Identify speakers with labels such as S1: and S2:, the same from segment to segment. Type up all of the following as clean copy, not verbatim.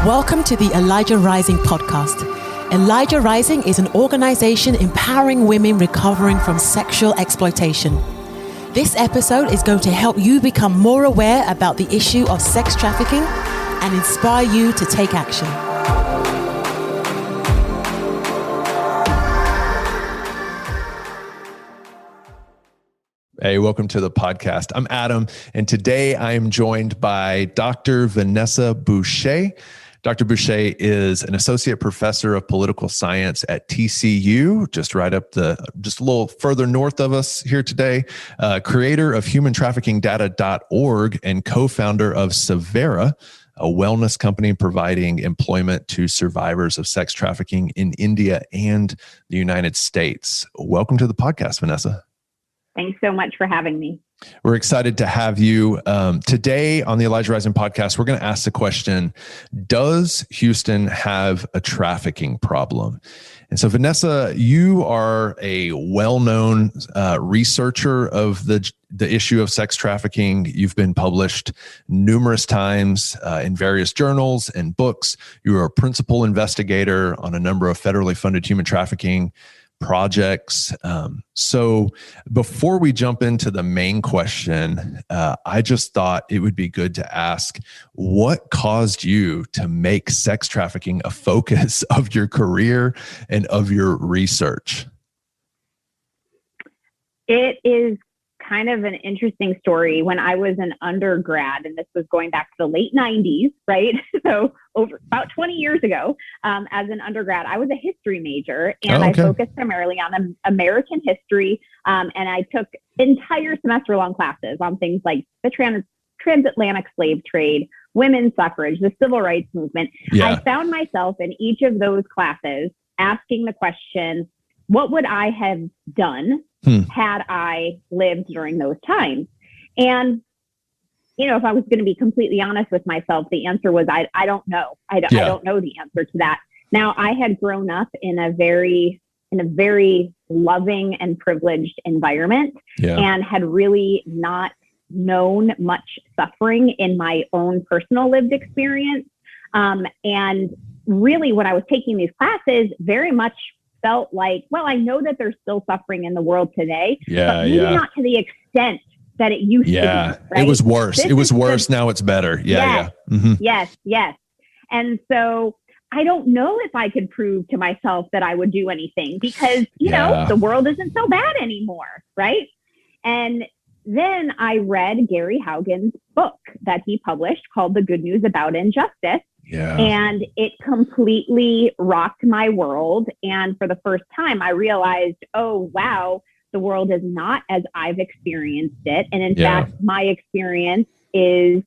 S1: Welcome to the Elijah Rising podcast. Elijah Rising is an organization empowering women recovering from sexual exploitation. This episode is going to help you become more aware about the issue of sex trafficking and inspire you to take action.
S2: Hey, welcome to the podcast. I'm Adam, and today I am joined by Dr. Vanessa Bouché. Dr. Bouché is an associate professor of political science at TCU, just a little further north of us here today, creator of humantraffickingdata.org and co-founder of Savhera, a wellness company providing employment to survivors of sex trafficking in India and the United States. Welcome to the podcast, Vanessa.
S3: Thanks so much for having me.
S2: We're excited to have you. Today on the Elijah Rising podcast, we're going to ask the question, does Houston have a trafficking problem? And so, Vanessa, you are a well-known researcher of the issue of sex trafficking. You've been published numerous times in various journals and books. You are a principal investigator on a number of federally funded human trafficking projects. So before we jump into the main question, I just thought it would be good to ask, what caused you to make sex trafficking a focus of your career and of your research?
S3: It is kind of an interesting story. When I was an undergrad, and this was going back to the late 90s, right? So about 20 years ago, as an undergrad, I was a history major, and I focused primarily on American history. And I took entire semester-long classes on things like the transatlantic slave trade, women's suffrage, the civil rights movement. Yeah. I found myself in each of those classes asking the question, what would I have done had I lived during those times? And, you know, if I was going to be completely honest with myself, the answer was, I don't know. I don't know the answer to that. Now, I had grown up in a very loving and privileged environment and had really not known much suffering in my own personal lived experience. And really, when I was taking these classes, very much felt like, well, I know that there's still suffering in the world today, but maybe not to the extent that it used to be. Right?
S2: It was worse. Now it's better.
S3: Yes. And so I don't know if I could prove to myself that I would do anything because, you know, the world isn't so bad anymore. Right. And then I read Gary Haugen's book that he published called The Good News About Injustice. Yeah. And it completely rocked my world. And for the first time, I realized, oh, wow, the world is not as I've experienced it. And in fact, my experience is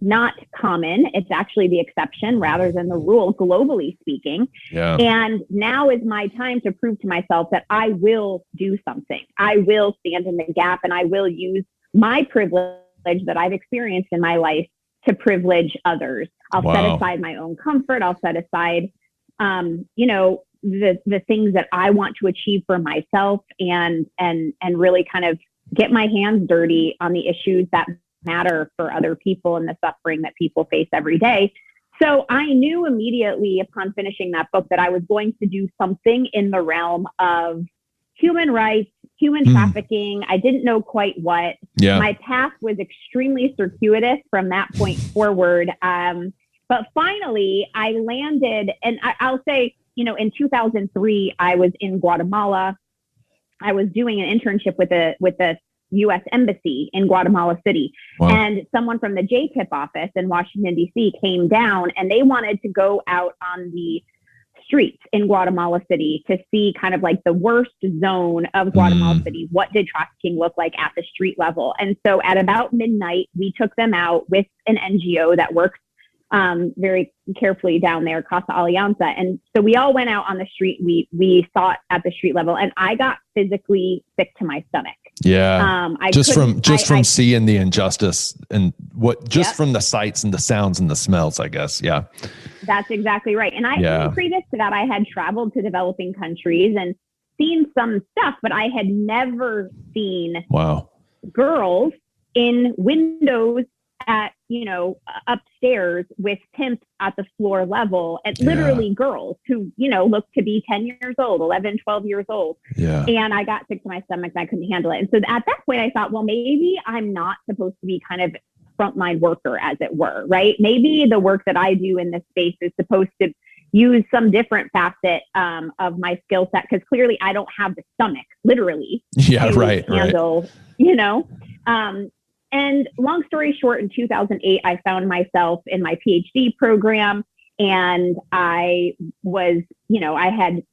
S3: not common. It's actually the exception rather than the rule, globally speaking. Yeah. And now is my time to prove to myself that I will do something. I will stand in the gap and I will use my privilege that I've experienced in my life to privilege others. I'll set aside my own comfort. I'll set aside, the things that I want to achieve for myself and really kind of get my hands dirty on the issues that matter for other people and the suffering that people face every day. So I knew immediately upon finishing that book that I was going to do something in the realm of human rights, human trafficking. I didn't know quite what. Yeah. My path was extremely circuitous from that point forward. But finally, I landed, and I'll say, you know, in 2003, I was in Guatemala. I was doing an internship with the U.S. Embassy in Guatemala City. Wow. And someone from the JTIP office in Washington, D.C. came down, and they wanted to go out on the streets in Guatemala City to see kind of like the worst zone of Guatemala City. What did trafficking look like at the street level? And so at about midnight, we took them out with an NGO that works very carefully down there, Casa Alianza. And so we all went out on the street. We saw it at the street level, and I got physically sick to my stomach.
S2: Yeah. From seeing the injustice and from the sights and the sounds and the smells, I guess. Yeah.
S3: That's exactly right. And previous to that, I had traveled to developing countries and seen some stuff, but I had never seen girls in windows at, upstairs with pimps at the floor level, and literally girls who, look to be 10 years old, 11, 12 years old.
S2: Yeah.
S3: And I got sick to my stomach and I couldn't handle it. And so at that point I thought, well, maybe I'm not supposed to be kind of frontline worker, as it were, right? Maybe the work that I do in this space is supposed to use some different facet of my skill set, because clearly I don't have the stomach, literally, to handle, and long story short, in 2008, I found myself in my PhD program, and I was, I had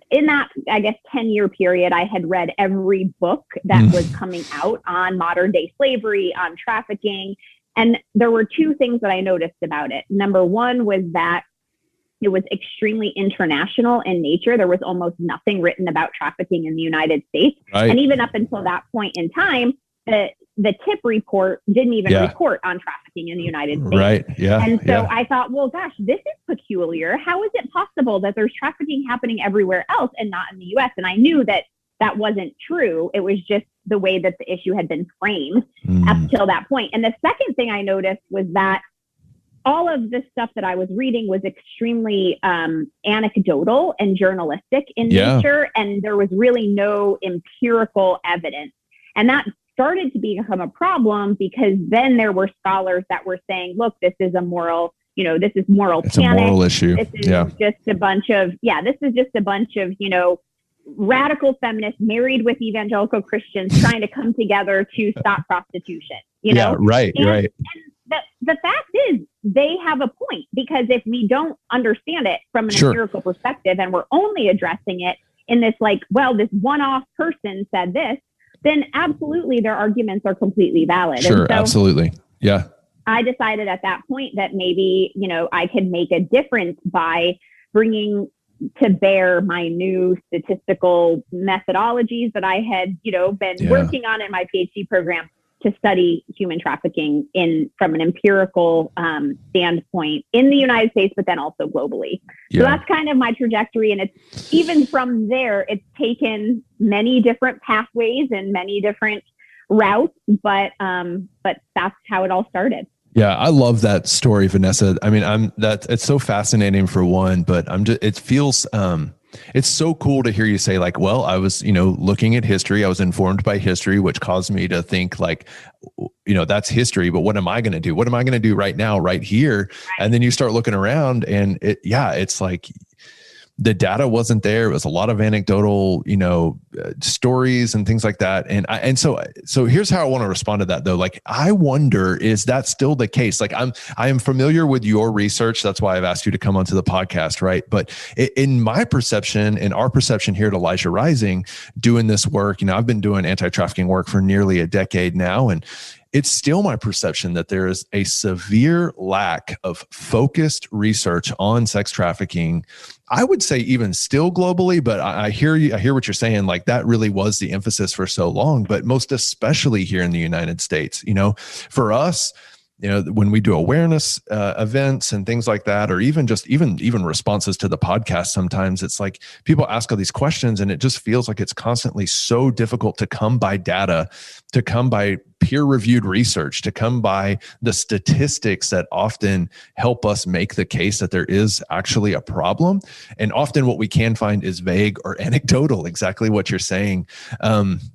S3: in that, I guess, 10-year period, I had read every book that was coming out on modern day slavery, on trafficking. And there were two things that I noticed about it. Number one was that it was extremely international in nature. There was almost nothing written about trafficking in the United States.
S2: Right.
S3: And even up until that point in time, the TIP report didn't even report on trafficking in the United States.
S2: Right. Yeah.
S3: And so I thought, well, gosh, this is peculiar. How is it possible that there's trafficking happening everywhere else and not in the US? And I knew that wasn't true. It was just the way that the issue had been framed up till that point. And the second thing I noticed was that all of this stuff that I was reading was extremely anecdotal and journalistic in nature. And there was really no empirical evidence. And that started to become a problem, because then there were scholars that were saying, look, this is a moral, this is moral
S2: it's
S3: panic.
S2: A moral issue.
S3: This is just a bunch of, radical feminists married with evangelical Christians trying to come together to stop prostitution,
S2: Right.
S3: And the fact is, they have a point, because if we don't understand it from an empirical perspective, and we're only addressing it in this this one-off person said this, then absolutely their arguments are completely valid.
S2: Sure,
S3: and so
S2: absolutely. Yeah.
S3: I decided at that point that maybe, I could make a difference by bringing to bear my new statistical methodologies that I had, been working on in my PhD program to study human trafficking from an empirical standpoint in the United States, but then also globally. So that's kind of my trajectory. And it's even from there, it's taken many different pathways and many different routes, but that's how it all started.
S2: Yeah, I love that story, Vanessa. I mean, it's so fascinating for one, but it feels, it's so cool to hear you say like, well, I was, looking at history. I was informed by history, which caused me to think like, that's history, but what am I going to do? What am I going to do right now, right here? Right. And then you start looking around and it's like, the data wasn't there. It was a lot of anecdotal, stories and things like that. And so here's how I want to respond to that though. Like, I wonder, is that still the case? Like I am familiar with your research. That's why I've asked you to come onto the podcast. Right. But in my perception, in our perception here at Elijah Rising, doing this work, I've been doing anti-trafficking work for nearly a decade now. And it's still my perception that there is a severe lack of focused research on sex trafficking. I would say even still globally, but I hear you. I hear what you're saying. Like that really was the emphasis for so long, but most especially here in the United States, for us, when we do awareness events and things like that, or even responses to the podcast, sometimes it's like people ask all these questions and it just feels like it's constantly so difficult to come by data, to come by peer-reviewed research, to come by the statistics that often help us make the case that there is actually a problem. And often what we can find is vague or anecdotal, exactly what you're saying.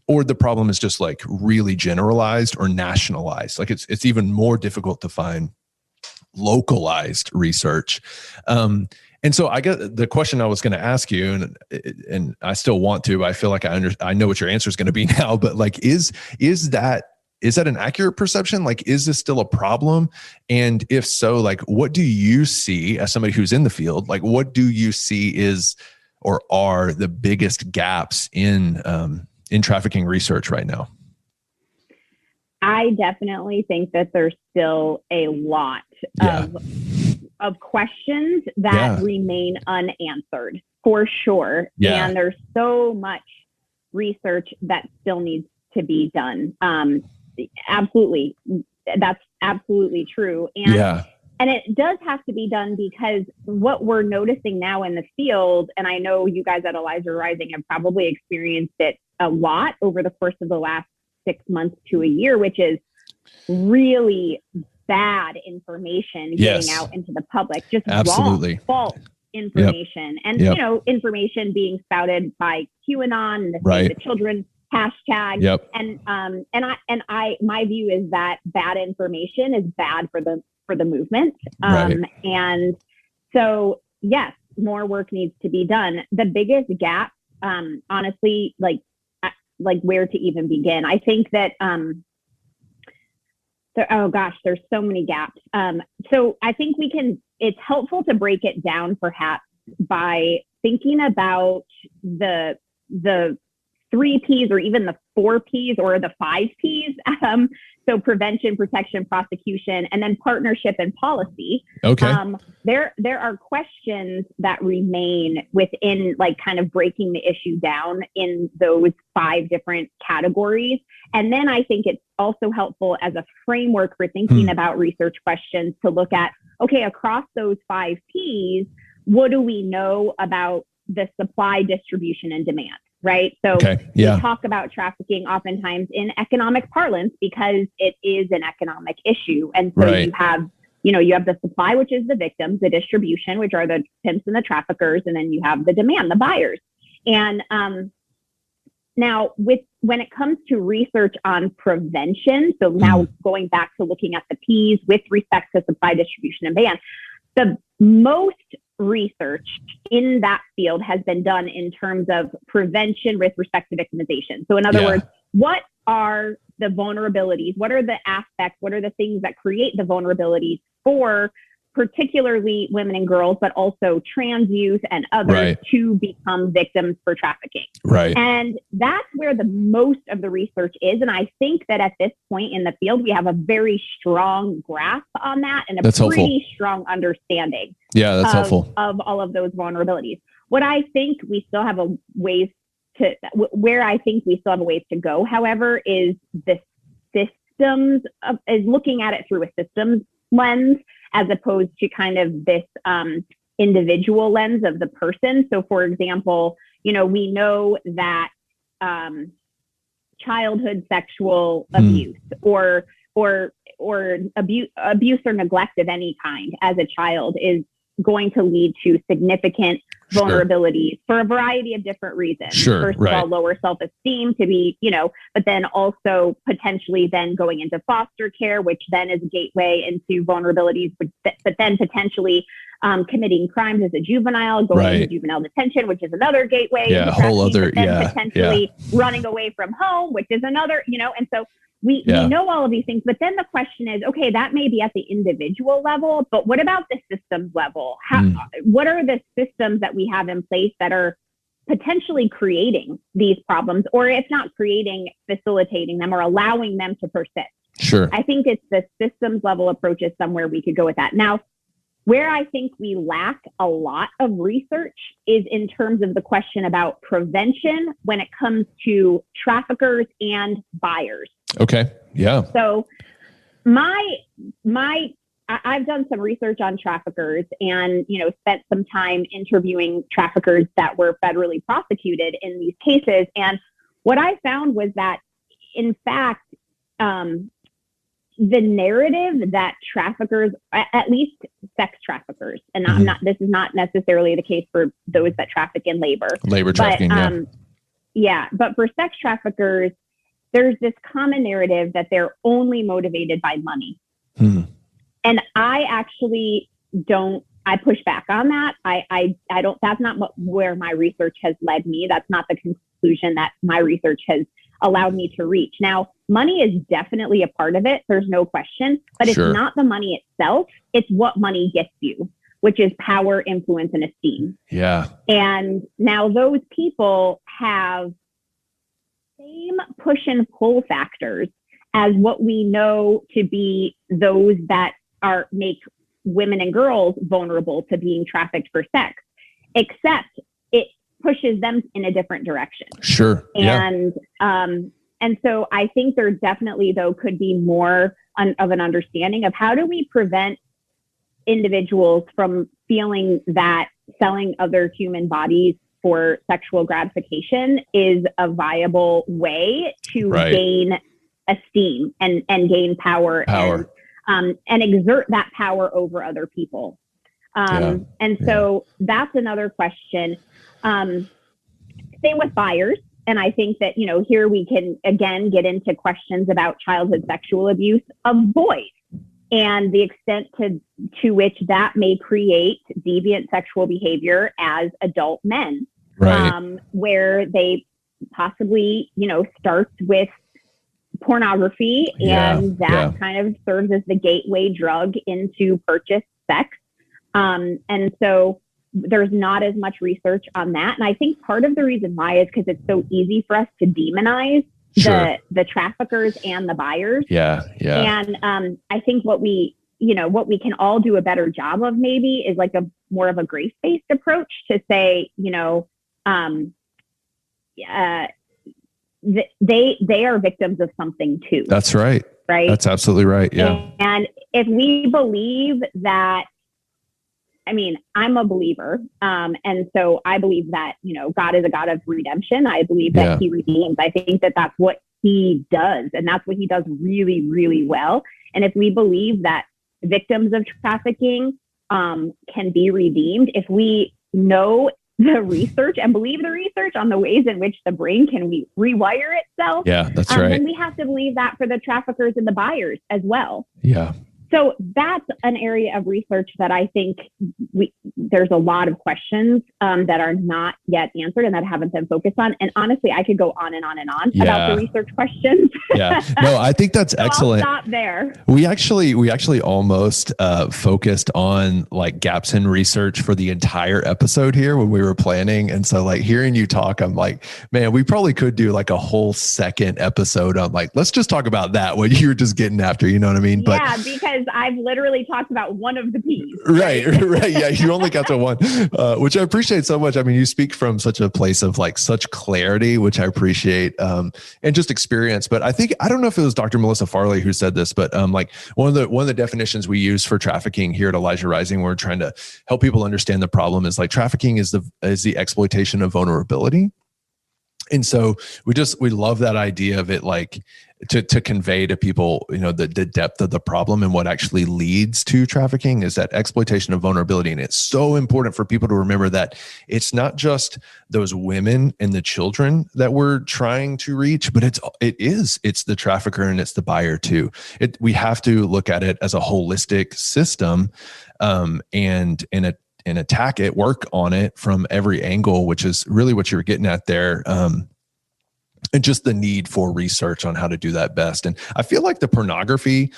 S2: Or the problem is just like really generalized or nationalized. Like it's even more difficult to find localized research. And so I got the question I was going to ask you, and I still want to, but I feel like I know what your answer is going to be now, but like, is that an accurate perception? Like, is this still a problem? And if so, like, what do you see as somebody who's in the field? Like, what do you see is, or are the biggest gaps in trafficking research right now?
S3: I definitely think that there's still a lot of questions that remain unanswered, for sure. Yeah. And there's so much research that still needs to be done. Absolutely. That's absolutely true. And it does have to be done, because what we're noticing now in the field, and I know you guys at Elijah Rising have probably experienced it a lot over the course of the last 6 months to a year, which is really bad information getting out into the public, just
S2: absolutely
S3: wrong, false information. And, information being spouted by QAnon and the children hashtag. My view is that bad information is bad for the movement. And so, yes, more work needs to be done. The biggest gap, honestly, like where to even begin. I think that, there's so many gaps. So I think it's helpful to break it down perhaps by thinking about the 3 Ps or even the 4 Ps or the 5 Ps. So prevention, protection, prosecution, and then partnership and policy.
S2: Okay.
S3: There are questions that remain within kind of breaking the issue down in those 5 different categories. And then I think it's also helpful as a framework for thinking about research questions to look at, okay, across those 5 Ps, what do we know about the supply, distribution, and demand? Right. So we talk about trafficking oftentimes in economic parlance because it is an economic issue. And so you have the supply, which is the victims, the distribution, which are the pimps and the traffickers, and then you have the demand, the buyers. And now when it comes to research on prevention, so now going back to looking at the Ps with respect to supply, distribution, and ban, the most research in that field has been done in terms of prevention with respect to victimization. So in other words, what are the vulnerabilities? What are the aspects? What are the things that create the vulnerabilities for particularly women and girls, but also trans youth and others to become victims for trafficking? And that's where the most of the research is. And I think that at this point in the field, we have a very strong grasp on that and pretty strong understanding of all of those vulnerabilities. What I think we still have where I think we still have a ways to go, however, is the systems is looking at it through a systems lens, as opposed to kind of this individual lens of the person. So for example, we know that childhood sexual abuse or abuse or neglect of any kind as a child is going to lead to significant vulnerabilities for a variety of different reasons. First of all, lower self-esteem to be, but then also potentially then going into foster care, which then is a gateway into vulnerabilities, but then potentially committing crimes as a juvenile, going into juvenile detention, which is another gateway. Potentially running away from home, which is another, and so we know all of these things, but then the question is, okay, that may be at the individual level, but what about the systems level? What are the systems that we have in place that are potentially creating these problems, or if not creating, facilitating them or allowing them to persist? I think it's the systems level approach is somewhere we could go with that. Now, where I think we lack a lot of research is in terms of the question about prevention when it comes to traffickers and buyers.
S2: Okay. Yeah.
S3: So I've done some research on traffickers and, spent some time interviewing traffickers that were federally prosecuted in these cases. And what I found was that, in fact, the narrative that traffickers, at least sex traffickers, and this is not necessarily the case for those that traffic in labor trafficking. But for sex traffickers, there's this common narrative that they're only motivated by money. And I actually I push back on that. I don't, that's not where my research has led me. That's not the conclusion that my research has allowed me to reach. Now, money is definitely a part of it. There's no question, but it's not the money itself. It's what money gets you, which is power, influence, and esteem. And now those people have same push and pull factors as what we know to be those that make women and girls vulnerable to being trafficked for sex, except it pushes them in a different direction. And so I think there definitely, though, could be more of an understanding of how do we prevent individuals from feeling that selling other human bodies for sexual gratification is a viable way to gain esteem and gain power. And exert that power over other people. So that's another question. Same with buyers. And I think that, here we can, again, get into questions about childhood sexual abuse of boys and the extent to which that may create deviant sexual behavior as adult men,
S2: right.
S3: Where they possibly, starts with pornography, and that kind of serves as the gateway drug into purchase sex. And so there's not as much research on that. And I think part of the reason why is because it's so easy for us to demonize the traffickers and the buyers. And I think what we can all do a better job of maybe is like a more of a grace-based approach to say, they are victims of something too.
S2: That's right.
S3: Right.
S2: That's absolutely right. Yeah.
S3: And if we believe that, I'm a believer. And so I believe that, God is a God of redemption. I believe that he redeems. I think that that's what he does. And that's what he does really, really well. And if we believe that victims of trafficking can be redeemed, if we know the research and believe the research on the ways in which the brain can rewire itself.
S2: Yeah, that's right.
S3: Then we have to believe that for the traffickers and the buyers as well.
S2: Yeah.
S3: So that's an area of research that I think there's a lot of questions that are not yet answered and that haven't been focused on. And honestly, I could go on and on and on about the research questions.
S2: No, I think that's excellent.
S3: I'll stop there.
S2: We actually almost focused on like gaps in research for the entire episode here when we were planning. And so like hearing you talk, I'm like, man, we probably could do like a whole second episode on like, let's just talk about that, what you were just getting after, you know what I mean? But
S3: because I've literally talked about one of the P's.
S2: Right. Yeah. You only got to one, which I appreciate so much. I mean, you speak from such a place of like such clarity, which I appreciate, and just experience. But I don't know if it was Dr. Melissa Farley who said this, but like one of the definitions we use for trafficking here at Elijah Rising, we're trying to help people understand the problem is like trafficking is the exploitation of vulnerability. And so we love that idea of it, like to convey to people, the depth of the problem and what actually leads to trafficking is that exploitation of vulnerability. And it's so important for people to remember that it's not just those women and the children that we're trying to reach, but it's the trafficker and it's the buyer too. We have to look at it as a holistic system, and attack it, work on it from every angle, which is really what you're getting at there. And just the need for research on how to do that best. And I feel like the pornography,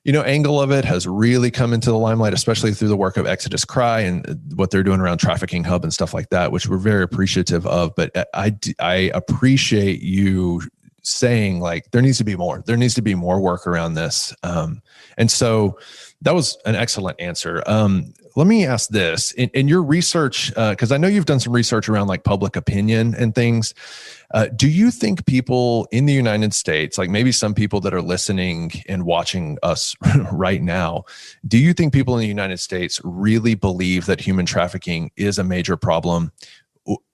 S2: angle of it has really come into the limelight, especially through the work of Exodus Cry and what they're doing around Trafficking Hub and stuff like that, which we're very appreciative of. But I appreciate you saying like, there needs to be more work around this. And so that was an excellent answer. Let me ask this in your research, because I know you've done some research around like public opinion and things. Do you think people in the United States, like maybe some people that are listening and watching us right now, do you think people in the United States really believe that human trafficking is a major problem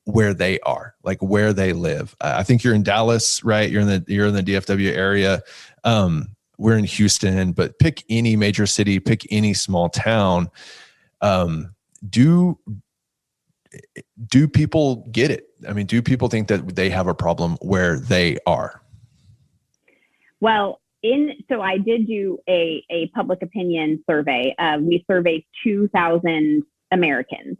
S2: where they are, like where they live? I think you're in Dallas, right? You're in the DFW area. We're in Houston, but pick any major city, pick any small town. Do people get it? I mean, do people think that they have a problem where they are?
S3: Well, so I did do a public opinion survey. We surveyed 2,000 Americans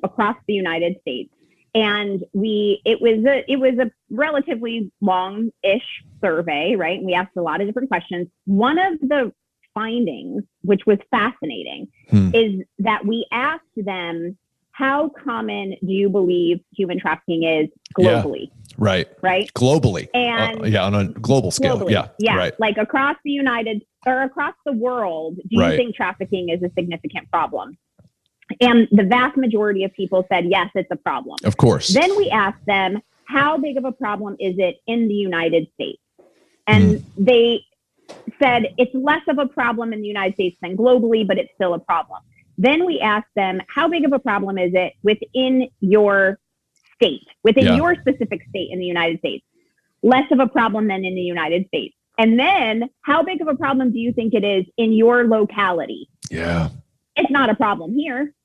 S3: across the United States. And it was a relatively long-ish survey, right? And we asked a lot of different questions. One of the findings, which was fascinating, is that we asked them, how common do you believe human trafficking is globally?
S2: Yeah, right. Globally.
S3: And
S2: on a global scale.
S3: Globally,
S2: yeah. Right.
S3: Like across the world, do you think trafficking is a significant problem? And the vast majority of people said, yes, it's a problem.
S2: Of course.
S3: Then we asked them, how big of a problem is it in the United States? And they said it's less of a problem in the United States than globally, but it's still a problem. Then we asked them, how big of a problem is it within your state, within your specific state in the United States? Less of a problem than in the United States. And then how big of a problem do you think it is in your locality?
S2: Yeah.
S3: It's not a problem here,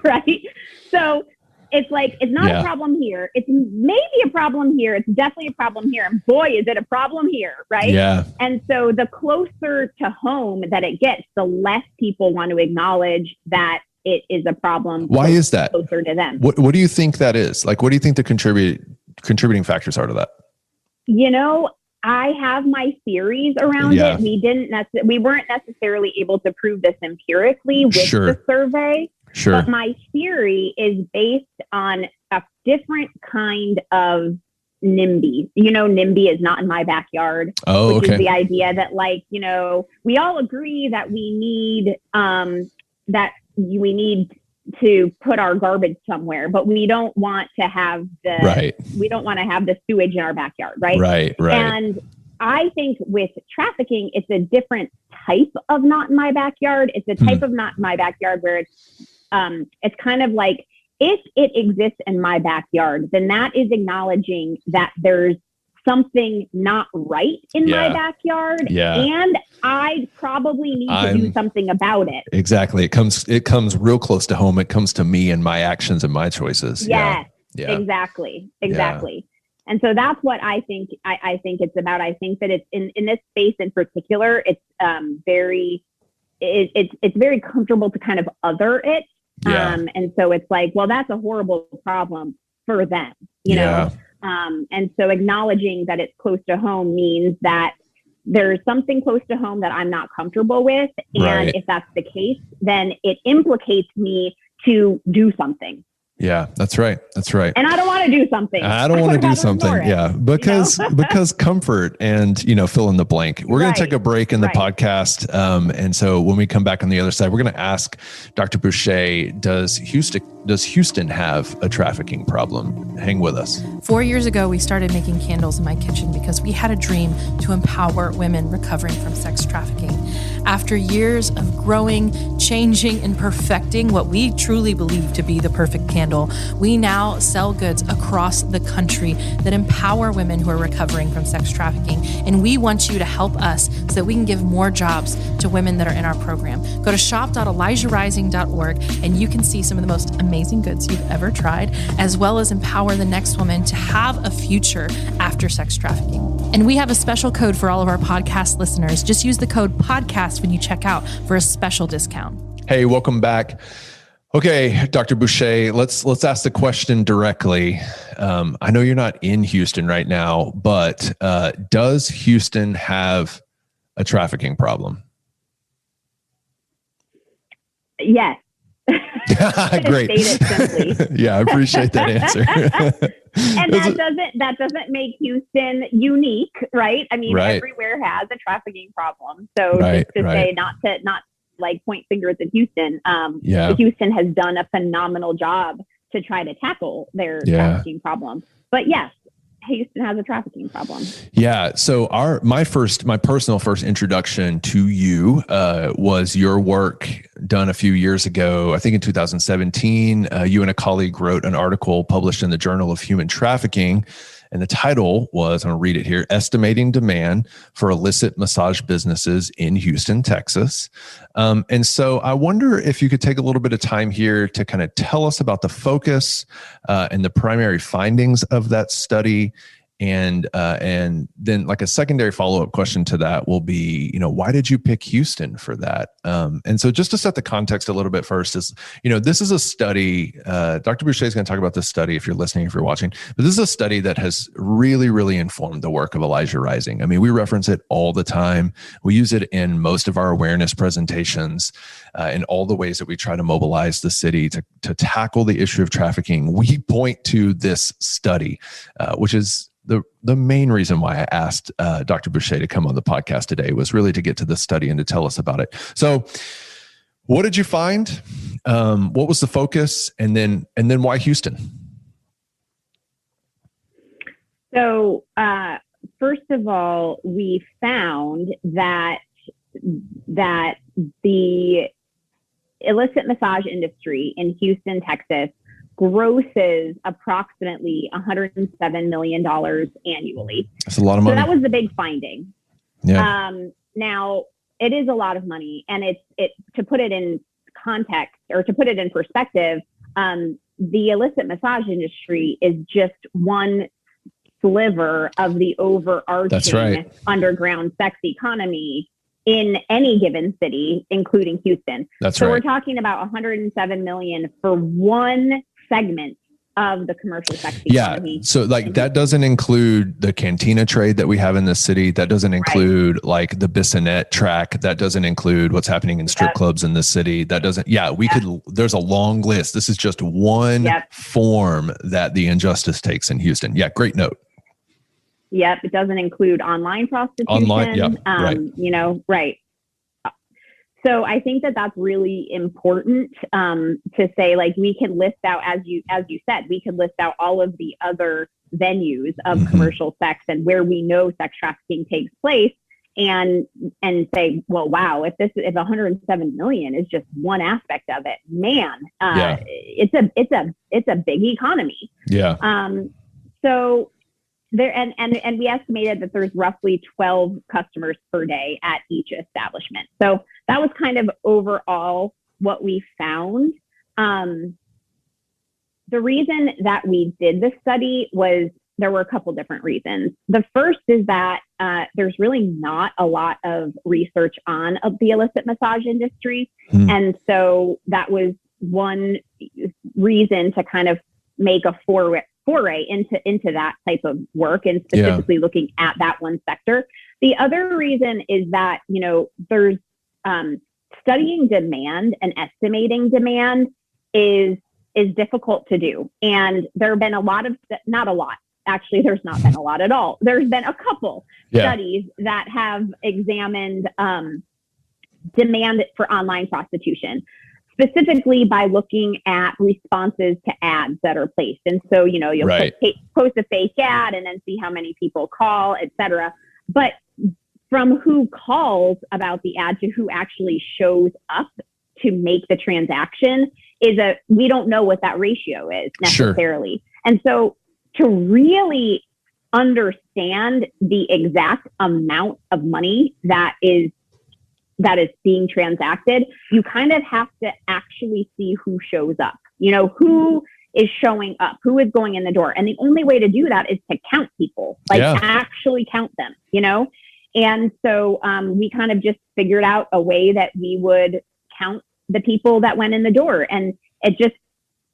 S3: right? So it's like, it's not a problem here. It's maybe a problem here. It's definitely a problem here. And boy, is it a problem here, right?
S2: Yeah.
S3: And so the closer to home that it gets, the less people want to acknowledge that it is a problem.
S2: Why is that?
S3: Closer to them.
S2: What do you think that is? Like, what do you think the contributing factors are to that?
S3: I have my theories around it. We weren't necessarily able to prove this empirically with the survey.
S2: Sure.
S3: But my theory is based on a different kind of NIMBY. NIMBY is not in my backyard.
S2: Oh,
S3: which
S2: okay.
S3: is the idea that, like, we all agree that we need to put our garbage somewhere, but we don't want to have the sewage in our backyard, right?
S2: Right.
S3: And I think with trafficking, it's a different type of not in my backyard. It's a type of not in my backyard where it's kind of like, if it exists in my backyard, then that is acknowledging that there's something not right in my backyard. Yeah. And I probably need to do something about it.
S2: Exactly. It comes real close to home. It comes to me and my actions and my choices.
S3: Yes, yeah. Exactly. Yeah. And so that's what I think it's about. I think that it's in this space in particular, it's very comfortable to kind of other it. Yeah. And so it's like, well, that's a horrible problem for them, you know? And so acknowledging that it's close to home means that there's something close to home that I'm not comfortable with. And if that's the case, then it implicates me to do something.
S2: Yeah, that's right.
S3: And I don't want to do something.
S2: Yeah, because comfort and, fill in the blank. We're going to take a break in the podcast. And so when we come back on the other side, we're going to ask Dr. Bouché, does Houston have a trafficking problem? Hang with us.
S4: 4 years ago, we started making candles in my kitchen because we had a dream to empower women recovering from sex trafficking. After years of growing, changing, and perfecting what we truly believe to be the perfect candle, we now sell goods across the country that empower women who are recovering from sex trafficking. And we want you to help us so that we can give more jobs to women that are in our program. Go to shop.elijahrising.org and you can see some of the most amazing goods you've ever tried, as well as empower the next woman to have a future after sex trafficking. And we have a special code for all of our podcast listeners. Just use the code podcast when you check out for a special discount.
S2: Hey, welcome back. Okay, Dr. Bouché, let's ask the question directly. I know you're not in Houston right now, but does Houston have a trafficking problem?
S3: Yes.
S2: Great. Yeah, I appreciate that answer.
S3: And that doesn't make Houston unique, right? I mean, everywhere has a trafficking problem. So just to say, not like point fingers at Houston. Houston has done a phenomenal job to try to tackle their trafficking problem. But yes, Houston has a trafficking problem. Yeah.
S2: So my personal first introduction to you was your work done a few years ago. I think in 2017, you and a colleague wrote an article published in the Journal of Human Trafficking. And the title was, I'm going to read it here, Estimating Demand for Illicit Massage Businesses in Houston, Texas. And so I wonder if you could take a little bit of time here to kind of tell us about the focus and the primary findings of that study. And then like a secondary follow-up question to that will be, why did you pick Houston for that? And so just to set the context a little bit first is, this is a study, Dr. Bouché is going to talk about this study if you're listening, if you're watching, but this is a study that has really, really informed the work of Elijah Rising. I mean, we reference it all the time. We use it in most of our awareness presentations, in all the ways that we try to mobilize the city to tackle the issue of trafficking. We point to this study, which is the main reason why I asked Dr. Bouché to come on the podcast today, was really to get to this study and to tell us about it. So what did you find? What was the focus? And then why Houston?
S3: So first of all, we found that the illicit massage industry in Houston, Texas, grosses approximately $107 million annually.
S2: That's a lot of money.
S3: So that was the big finding.
S2: Yeah.
S3: Now, it is a lot of money, and it to put it in context or to put it in perspective, the illicit massage industry is just one sliver of the overarching underground sex economy in any given city, including Houston. So we're talking about 107 million for one segment of the commercial sex economy.
S2: Yeah. So like that doesn't include the cantina trade that we have in the city. That doesn't include like the Bissonnette track. That doesn't include what's happening in strip clubs in the city. That doesn't, there's a long list. This is just one form that the injustice takes in Houston. Yeah. Great note.
S3: Yep. It doesn't include online prostitution. Right. So I think that that's really important to say, like, we can list out, as you said, we could list out all of the other venues of commercial sex and where we know sex trafficking takes place, and say, well, wow, if 107 million is just one aspect of it, man, it's a big economy.
S2: Yeah.
S3: So there, and we estimated that there's roughly 12 customers per day at each establishment. So that was kind of overall what we found. The reason that we did this study was there were a couple different reasons. The first is that there's really not a lot of research on the illicit massage industry. And so that was one reason to kind of make a foray into that type of work, and specifically looking at that one sector. The other reason is that, there's studying demand and estimating demand is difficult to do. And there have been not a lot. Actually, there's not been a lot at all. There's been a couple studies that have examined demand for online prostitution, specifically by looking at responses to ads that are placed. And so, you'll post a fake ad and then see how many people call, et cetera. But from who calls about the ad to who actually shows up to make the transaction we don't know what that ratio is necessarily. Sure. And so to really understand the exact amount of money that is being transacted, you kind of have to actually see who shows up, who is showing up, who is going in the door. And the only way to do that is to count people, actually count them, And so we kind of just figured out a way that we would count the people that went in the door. And it just,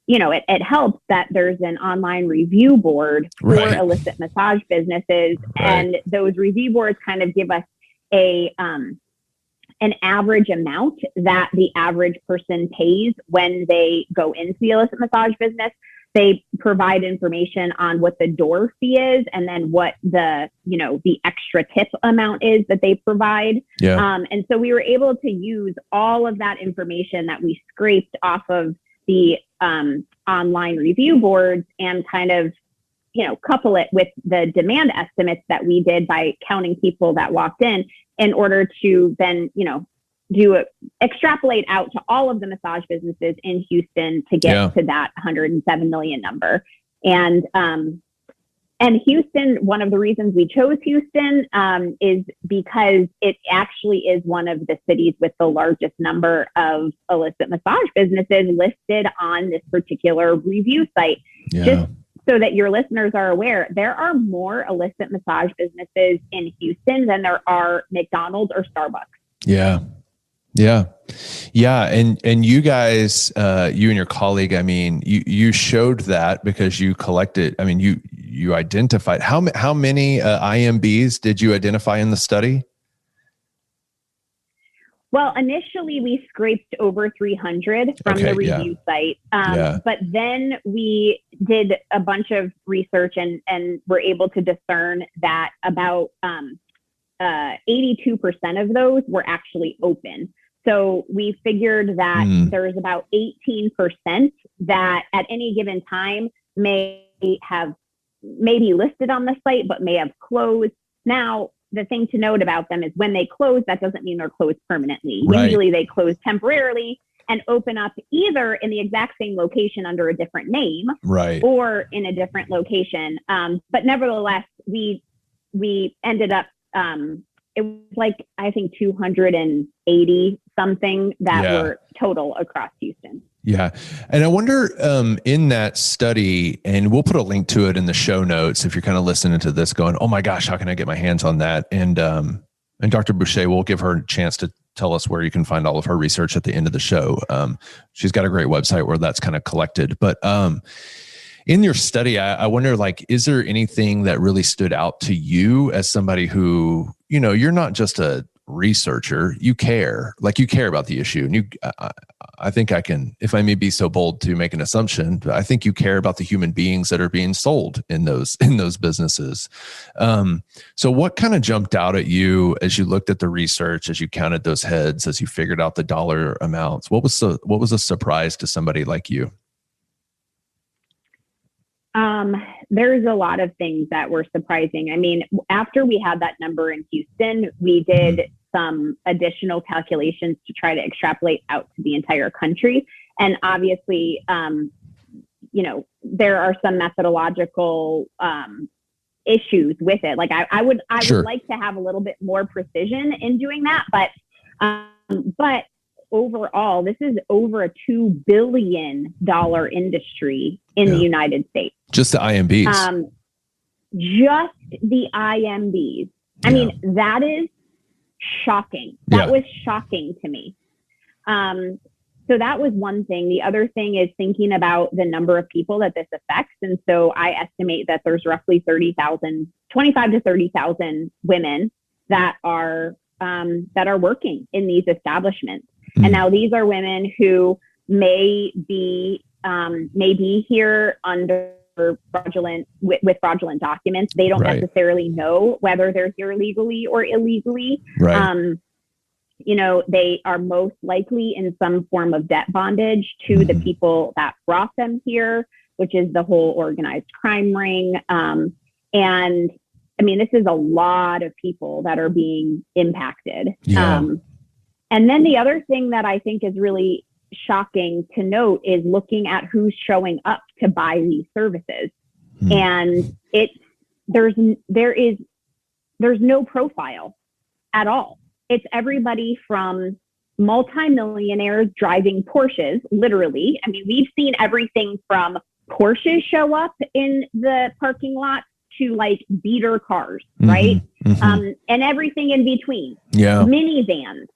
S3: it helps that there's an online review board for illicit massage businesses. And those review boards kind of give us an average amount that the average person pays when they go into the illicit massage business. They provide information on what the door fee is, and then what the extra tip amount is that they provide. Yeah. And so we were able to use all of that information that we scraped off of the online review boards and kind of, couple it with the demand estimates that we did by counting people that walked in order to then, extrapolate out to all of the massage businesses in Houston to get to that 107 million number. And Houston, one of the reasons we chose Houston is because it actually is one of the cities with the largest number of illicit massage businesses listed on this particular review site. Yeah. Just so that your listeners are aware, there are more illicit massage businesses in Houston than there are McDonald's or Starbucks.
S2: Yeah. Yeah. Yeah. And you guys, you and your colleague, you showed that because you collected, you identified how many IMBs did you identify in the study?
S3: Well, initially we scraped over 300 from the review site. But then we did a bunch of research and were able to discern that about 82% of those were actually open. So we figured that there's about 18% that at any given time may be listed on the site, but may have closed. Now, the thing to note about them is when they close, that doesn't mean they're closed permanently. Right. Usually they close temporarily and open up either in the exact same location under a different name, or in a different location. But nevertheless, we ended up it was like, I think 280 something that were total across Houston.
S2: Yeah. And I wonder, in that study, and we'll put a link to it in the show notes if you're kind of listening to this going, oh my gosh, how can I get my hands on that? And Dr. Bouché, we'll give her a chance to tell us where you can find all of her research at the end of the show. She's got a great website where that's kind of collected. But in your study, I wonder, like, is there anything that really stood out to you as somebody who, you know, you're not just a researcher, you care about the issue. And I think I can, if I may be so bold to make an assumption, but I think you care about the human beings that are being sold in those businesses. So what kind of jumped out at you as you looked at the research, as you counted those heads, as you figured out the dollar amounts? What was a surprise to somebody like you?
S3: There's a lot of things that were surprising. I mean, after we had that number in Houston, we did some additional calculations to try to extrapolate out to the entire country. And obviously, you know, there are some methodological issues with it. Like I would like to have a little bit more precision in doing that, but overall, this is over a $2 billion industry in the United States.
S2: Just the IMBs.
S3: Just the IMBs. I mean, that is shocking. That was shocking to me. So that was one thing. The other thing is thinking about the number of people that this affects. And so I estimate that there's roughly 25 to 30,000 women that are working in these establishments. And now these are women who may be here under fraudulent with fraudulent documents. They don't necessarily know whether they're here legally or illegally. Right. You know, they are most likely in some form of debt bondage to the people that brought them here, which is the whole organized crime ring. And I mean, this is a lot of people that are being impacted. Yeah. And then the other thing that I think is really shocking to note is looking at who's showing up to buy these services. And there's no profile at all. It's everybody from multimillionaires driving Porsches, literally. I mean, we've seen everything from Porsches show up in the parking lot to like beater cars, right? And everything in between. Yeah. Minivans.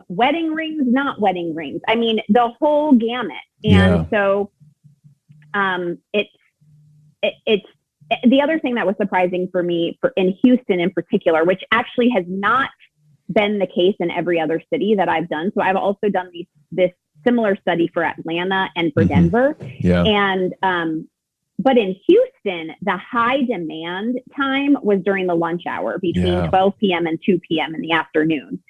S3: Wedding rings, not wedding rings. I mean, the whole gamut. And so, it's the other thing that was surprising for me in Houston in particular, which actually has not been the case in every other city that I've done. So I've also done this similar study for Atlanta and for Denver. Yeah. And, but in Houston, the high demand time was during the lunch hour between 12 p.m. and 2 p.m. in the afternoon.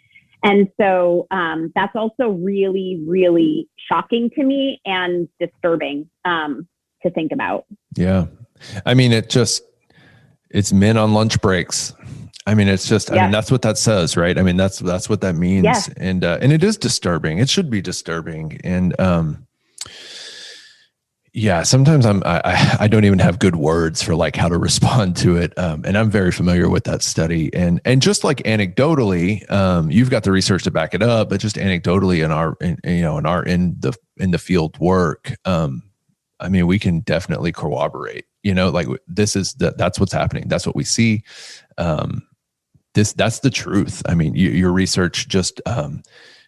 S3: And so that's also really, really shocking to me and disturbing to think about. Yeah.
S2: I mean, it's men on lunch breaks. I mean, it's just, I mean, that's what that says, right? I mean, that's what that means. Yeah. And it is disturbing. It should be disturbing. And sometimes I don't even have good words for like how to respond to it. And I'm very familiar with that study and just like anecdotally, you've got the research to back it up, but just anecdotally in the field work, I mean, we can definitely corroborate, like that's what's happening. That's what we see. That's the truth. I mean, your research just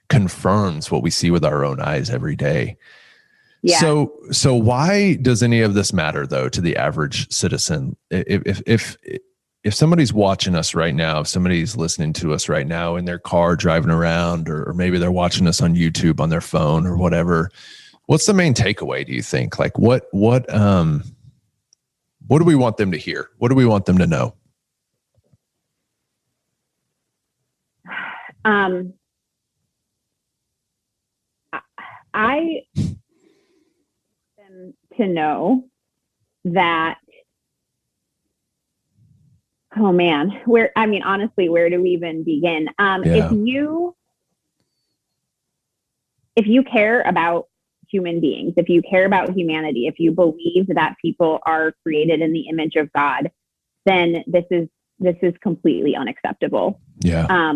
S2: confirms what we see with our own eyes every day. Yeah. So why does any of this matter though to the average citizen? If somebody's watching us right now, if somebody's listening to us right now in their car driving around, or maybe they're watching us on YouTube on their phone or whatever, what's the main takeaway, do you think? Like what do we want them to hear? What do we want them to know?
S3: I to know that, oh man, honestly, where do we even begin? If you care about human beings, if you care about humanity, if you believe that people are created in the image of God, then this is this is completely unacceptable.
S2: Yeah.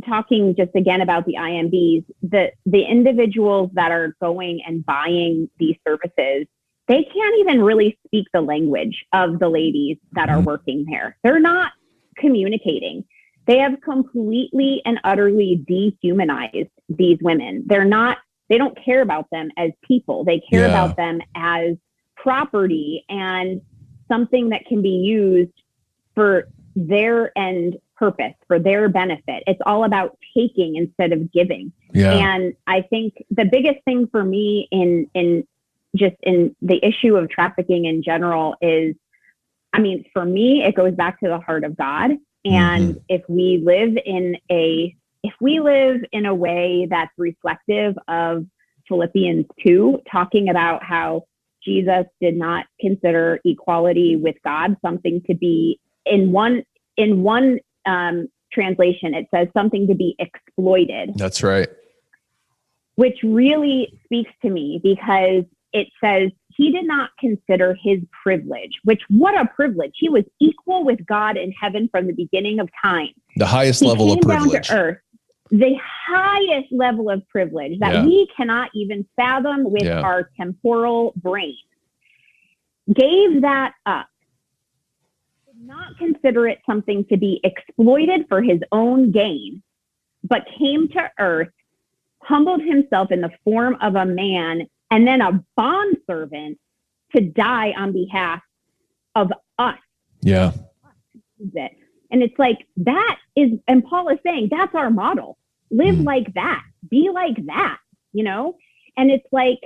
S3: Talking just again about the IMBs, the individuals that are going and buying these services, they can't even really speak the language of the ladies that are working there. They're not communicating. They have completely and utterly dehumanized these women. They don't care about them as people. They care about them as property and something that can be used for their end purpose, for their benefit. It's all about taking instead of giving. Yeah. And I think the biggest thing for me in the issue of trafficking in general is, for me, it goes back to the heart of God. And if we live in a way that's reflective of Philippians 2, talking about how Jesus did not consider equality with God something to be, in one translation, it says something to be exploited.
S2: That's right.
S3: Which really speaks to me, because it says he did not consider his privilege, which, what a privilege. He was equal with God in heaven from the beginning of time.
S2: The highest level of privilege.
S3: Down to earth, the highest level of privilege that we cannot even fathom with our temporal brain. Gave that up. Did not consider it something to be exploited for his own gain, but came to earth, humbled himself in the form of a man, and then a bondservant to die on behalf of us.
S2: Yeah.
S3: And it's like, that is, and Paul is saying, that's our model. Live like that. Be like that, And it's like,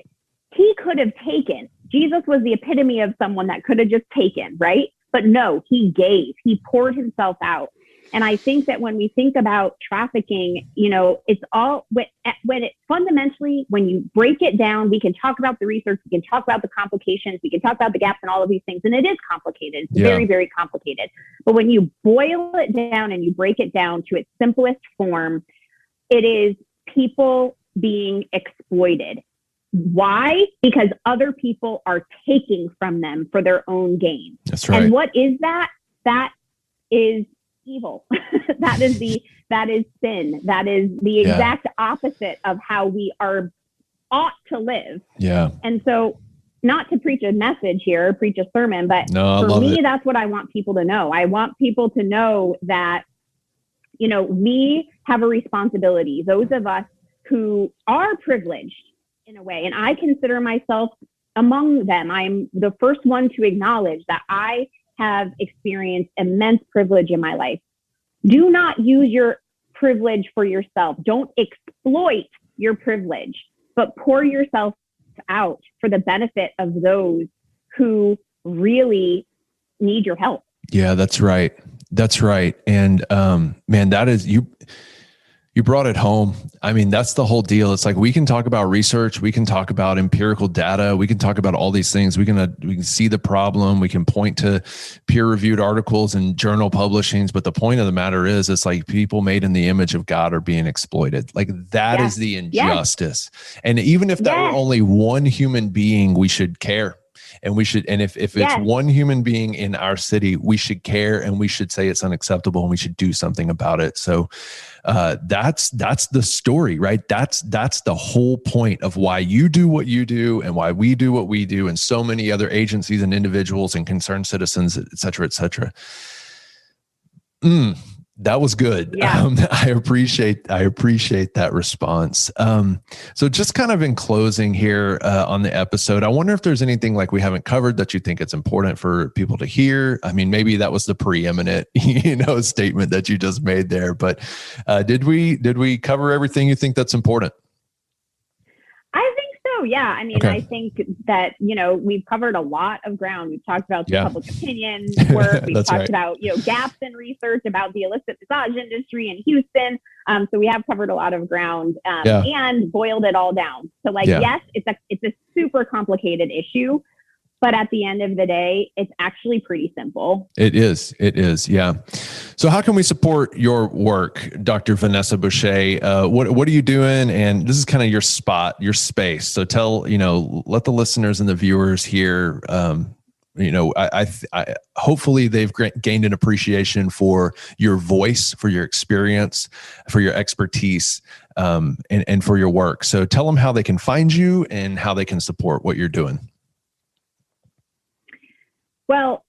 S3: he could have taken. Jesus was the epitome of someone that could have just taken, right? But no, he gave. He poured himself out. And I think that when we think about trafficking, it's all when it fundamentally, when you break it down, we can talk about the research, we can talk about the complications, we can talk about the gaps and all of these things. And it is complicated. It's very, very complicated. But when you boil it down and you break it down to its simplest form, it is people being exploited. Why? Because other people are taking from them for their own gain.
S2: That's right.
S3: And what is that? That is evil. that is sin. That is the exact opposite of how we ought to live. Yeah. And so, not to preach a message here, preach a sermon, but for me, that's what I want people to know. I want people to know that, we have a responsibility. Those of us who are privileged in a way, and I consider myself among them. I'm the first one to acknowledge that I have experienced immense privilege in my life. Do not use your privilege for yourself. Don't exploit your privilege, but pour yourself out for the benefit of those who really need your help.
S2: Yeah, that's right. That's right. And man, that is you brought it home. That's the whole deal. It's like, we can talk about research, we can talk about empirical data, we can talk about all these things. We can see the problem, we can point to peer-reviewed articles and journal publishings, but the point of the matter is, it's like, people made in the image of God are being exploited. Like, that is the injustice. And even if that were only one human being, we should care. And we should, and if it's one human being in our city, we should care, and we should say it's unacceptable, and we should do something about it. So that's the story, right? That's the whole point of why you do what you do, and why we do what we do, and so many other agencies and individuals and concerned citizens, et cetera, et cetera. That was good.
S3: Yeah.
S2: I appreciate that response. So just kind of in closing here on the episode, I wonder if there's anything like we haven't covered that you think it's important for people to hear. Maybe that was the preeminent, statement that you just made there, but did we cover everything you think that's important?
S3: I think so. Yeah. Okay. I think that, we've covered a lot of ground. We've talked about the public opinion work. We've talked about, gaps in research about the illicit massage industry in Houston. So we have covered a lot of ground and boiled it all down. So yes, it's a super complicated issue, but at the end of the day, it's actually pretty simple. It is.
S2: Yeah. So how can we support your work, Dr. Vanessa Bouché? What are you doing? And this is kind of your spot, your space. So let the listeners and the viewers hear I hopefully they've gained an appreciation for your voice, for your experience, for your expertise, and for your work. So tell them how they can find you and how they can support what you're doing.
S3: Well,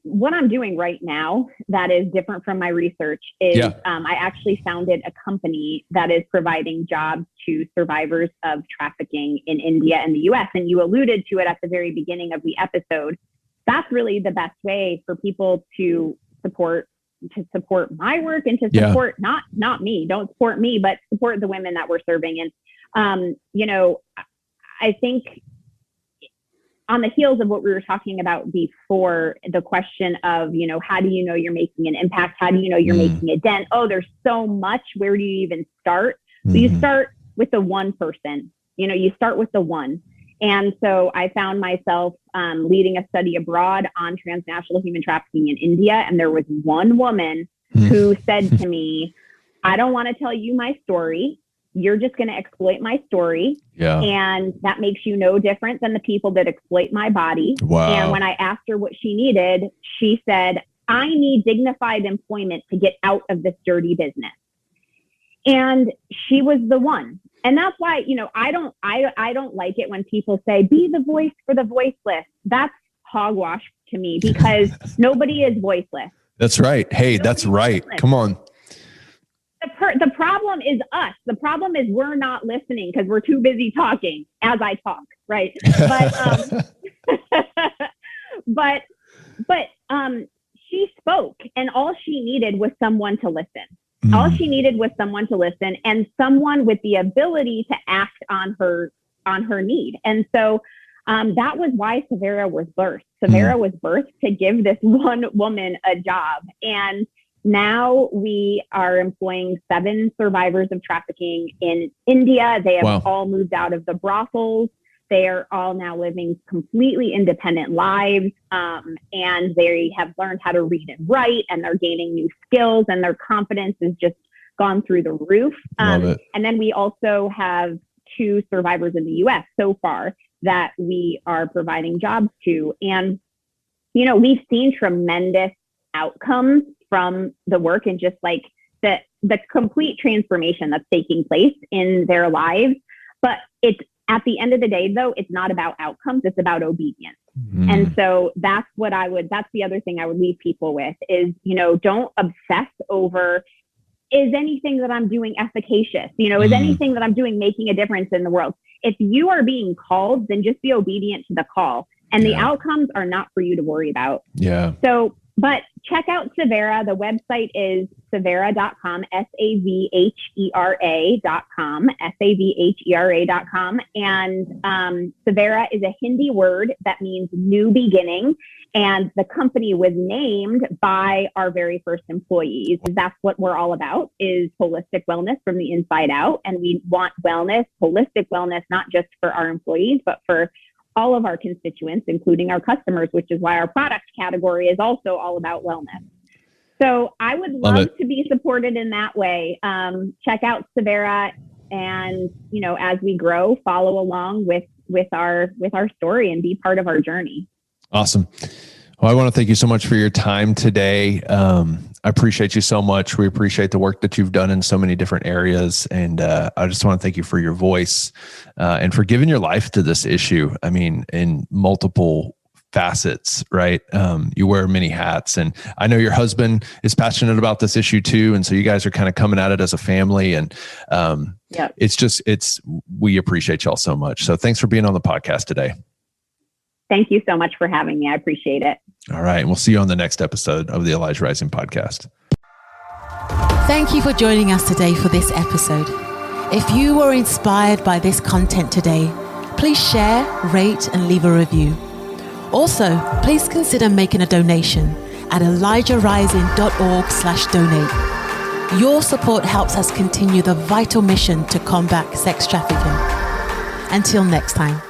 S3: what I'm doing right now that is different from my research is I actually founded a company that is providing jobs to survivors of trafficking in India and the US. And you alluded to it at the very beginning of the episode. That's really the best way for people to support my work and to support not me, don't support me, but support the women that we're serving. And, I think on the heels of what we were talking about before, the question of, how do you know you're making an impact? How do you know you're making a dent? Oh, there's so much. Where do you even start? So you start with the one person, you start with the one. And so I found myself leading a study abroad on transnational human trafficking in India. And there was one woman who said to me, I don't want to tell you my story. You're just going to exploit my story.
S2: Yeah.
S3: And that makes you no different than the people that exploit my body.
S2: Wow.
S3: And when I asked her what she needed, she said, I need dignified employment to get out of this dirty business. And she was the one. And that's why, I don't like it when people say, be the voice for the voiceless. That's hogwash to me because nobody is voiceless.
S2: That's right. Hey, that's right. Come on.
S3: The problem is us. The problem is we're not listening because we're too busy talking as I talk, right? But she spoke, and all she needed was someone to listen. All she needed was someone to listen and someone with the ability to act on her need. And so that was why Savhera was birthed. Savhera was birthed to give this one woman a job. And now we are employing 7 survivors of trafficking in India. They have all moved out of the brothels. They are all now living completely independent lives. And they have learned how to read and write, and they're gaining new skills, and their confidence has just gone through the roof. And then we also have 2 survivors in the US so far that we are providing jobs to. And, we've seen tremendous outcomes from the work and just like the complete transformation that's taking place in their lives. But it's at the end of the day, though, it's not about outcomes. It's about obedience. And so that's the other thing I would leave people with is, don't obsess over, is anything that I'm doing efficacious? Is anything that I'm doing making a difference in the world? If you are being called, then just be obedient to the call. And the outcomes are not for you to worry about.
S2: Yeah.
S3: So, but check out Savhera. The website is savhera.com, SAVHERA.com, SAVHERA.com. And Savhera is a Hindi word that means new beginning. And the company was named by our very first employees. That's what we're all about, is holistic wellness from the inside out. And we want wellness, holistic wellness, not just for our employees, but for all of our constituents, including our customers, which is why our product category is also all about wellness. So I would love to be supported in that way. Check out Savhera, and as we grow, follow along with our story and be part of our journey. Awesome.
S2: Well, I want to thank you so much for your time today. I appreciate you so much. We appreciate the work that you've done in so many different areas. And I just want to thank you for your voice and for giving your life to this issue. I mean, in multiple facets, right? You wear many hats, and I know your husband is passionate about this issue too. And so you guys are kind of coming at it as a family, and we appreciate y'all so much. So thanks for being on the podcast today.
S3: Thank you so much for having me. I appreciate it.
S2: All right. And we'll see you on the next episode of the Elijah Rising podcast.
S1: Thank you for joining us today for this episode. If you were inspired by this content today, please share, rate, and leave a review. Also, please consider making a donation at elijahrising.org/donate. Your support helps us continue the vital mission to combat sex trafficking. Until next time.